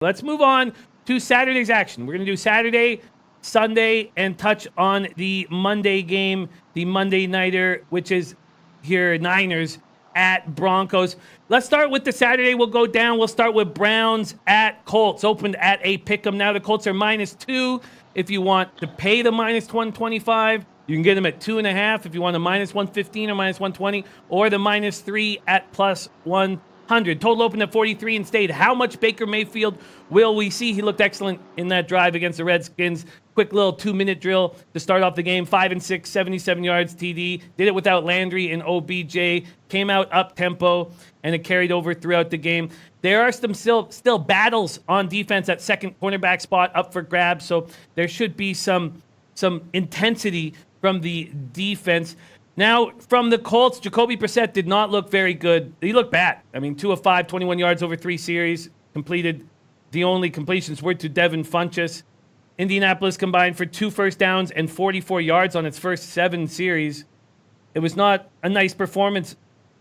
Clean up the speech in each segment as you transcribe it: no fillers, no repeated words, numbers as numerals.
Let's move on to Saturday's action. We're going to do Saturday, Sunday, and touch on the Monday game, the Monday nighter, which is here Niners at Broncos. Let's start with the Saturday. We'll go down. We'll start with Browns at Colts. Opened at a pick'em. Now the Colts are -2. If you want to pay the -125, you can get them at 2.5. If you want a -115 or -120, or the -3 at +100. Total opened at 43 and stayed. How much Baker Mayfield will we see? He looked excellent in that drive against the Redskins. Quick little 2-minute drill to start off the game. 5 and 6, 77 yards TD. Did it without Landry and OBJ. Came out up tempo, and it carried over throughout the game. There are some still battles on defense at second cornerback spot up for grabs, so there should be some intensity from the defense. Now, from the Colts, Jacoby Brissett did not look very good. He looked bad. I mean, 2 of 5, 21 yards over 3 series. Completed the only completions were to Devin Funchess. Indianapolis combined for 2 first downs and 44 yards on its first 7 series. It was not a nice performance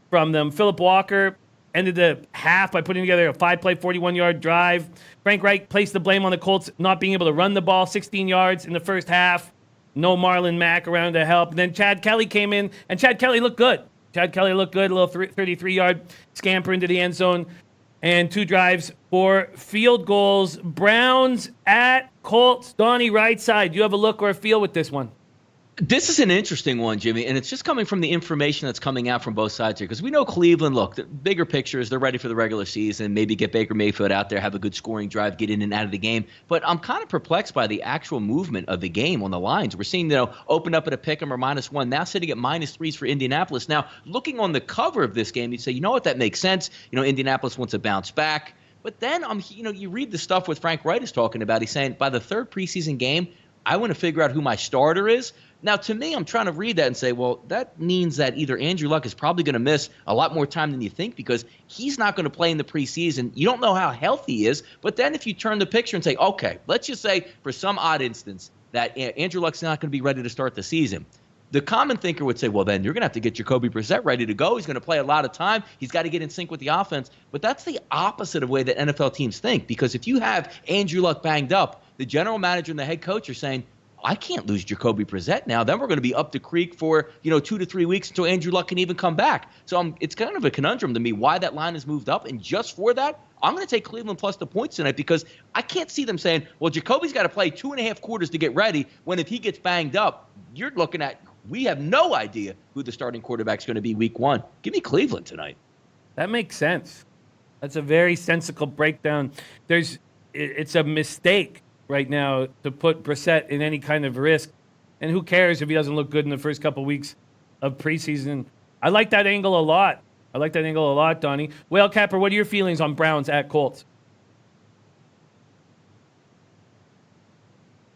from them. Phillip Walker ended the half by putting together a 5-play, 41-yard drive. Frank Reich placed the blame on the Colts not being able to run the ball, 16 yards in the first half. No Marlon Mack around to help. And then Chad Kelly came in, and Chad Kelly looked good. A little 33-yard scamper into the end zone, and 2 drives for field goals. Browns at Colts. Donnie, right side. Do you have a look or a feel with this one? This is an interesting one, Jimmy, and it's just coming from the information that's coming out from both sides here. Because we know Cleveland, look, the bigger picture is they're ready for the regular season, maybe get Baker Mayfield out there, have a good scoring drive, get in and out of the game. But I'm kind of perplexed by the actual movement of the game on the lines. We're seeing, open up at a pick'em or -1, now sitting at -3s for Indianapolis. Now, looking on the cover of this game, you'd say, you know what, that makes sense. Indianapolis wants to bounce back. But then, you read the stuff with Frank Reich is talking about. He's saying by the 3rd preseason game, I want to figure out who my starter is. Now, to me, I'm trying to read that and say, well, that means that either Andrew Luck is probably going to miss a lot more time than you think because he's not going to play in the preseason. You don't know how healthy he is. But then if you turn the picture and say, okay, let's just say for some odd instance that Andrew Luck's not going to be ready to start the season. The common thinker would say, well, then you're going to have to get Jacoby Brissett ready to go. He's going to play a lot of time. He's got to get in sync with the offense. But that's the opposite of the way that NFL teams think, because if you have Andrew Luck banged up, the general manager and the head coach are saying, I can't lose Jacoby Brissett now. Then we're going to be up the creek for 2 to 3 weeks until Andrew Luck can even come back. So it's kind of a conundrum to me why that line has moved up. And just for that, I'm going to take Cleveland plus the points tonight because I can't see them saying, well, Jacoby's got to play 2.5 quarters to get ready, when if he gets banged up, you're looking at, we have no idea who the starting quarterback's going to be week 1. Give me Cleveland tonight. That makes sense. That's a very sensible breakdown. It's a mistake right now to put Brissett in any kind of risk. And who cares if he doesn't look good in the first couple weeks of preseason? I like that angle a lot. Donnie. Whale Capper, what are your feelings on Browns at Colts?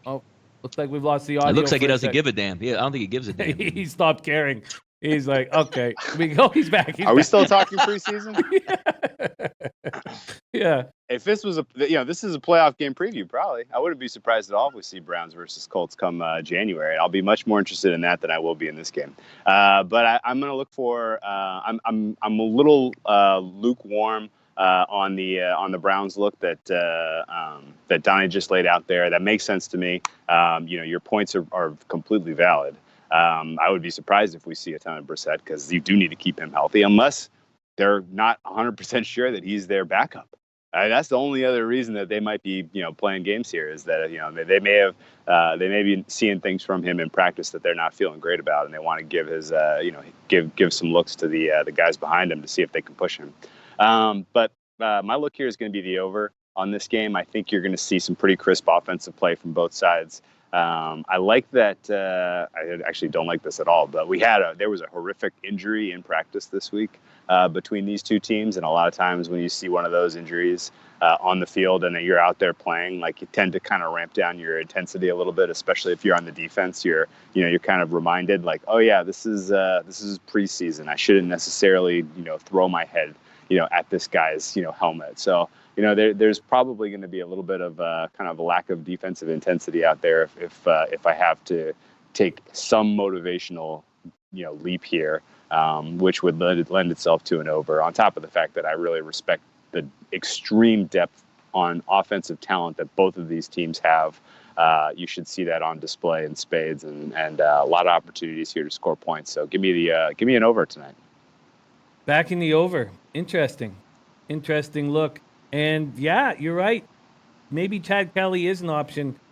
Oh, looks like we've lost the audio. It looks like he doesn't give a damn. Yeah, I don't think he gives a damn. He stopped caring. He's like, okay, we go. He's back. Are we still talking preseason? Yeah. If this was this is a playoff game preview, probably I wouldn't be surprised at all if we see Browns versus Colts come January. I'll be much more interested in that than I will be in this game. But I'm going to look for. I'm a little lukewarm on the Browns look that Donnie just laid out there. That makes sense to me. Your points are completely valid. I would be surprised if we see a ton of Brissett because you do need to keep him healthy unless they're not 100% sure that he's their backup. That's the only other reason that they might be, playing games here is that, they may be seeing things from him in practice that they're not feeling great about, and they want to give his, give some looks to the guys behind him to see if they can push him. But my look here is going to be the over on this game. I think you're going to see some pretty crisp offensive play from both sides. I like that. I actually don't like this at all, but there was a horrific injury in practice this week between these two teams. And a lot of times when you see one of those injuries on the field and then you're out there playing, like you tend to kind of ramp down your intensity a little bit, especially if you're on the defense. You're kind of reminded like, oh yeah, this is preseason. I shouldn't necessarily, throw my head, at this guy's, helmet. So, there's probably going to be a little bit of kind of a lack of defensive intensity out there if I have to take some motivational, leap here, which would lend itself to an over. On top of the fact that I really respect the extreme depth on offensive talent that both of these teams have, you should see that on display in spades, and a lot of opportunities here to score points. So give me an over tonight. Back in the over. Interesting look. And yeah, you're right. Maybe Chad Kelly is an option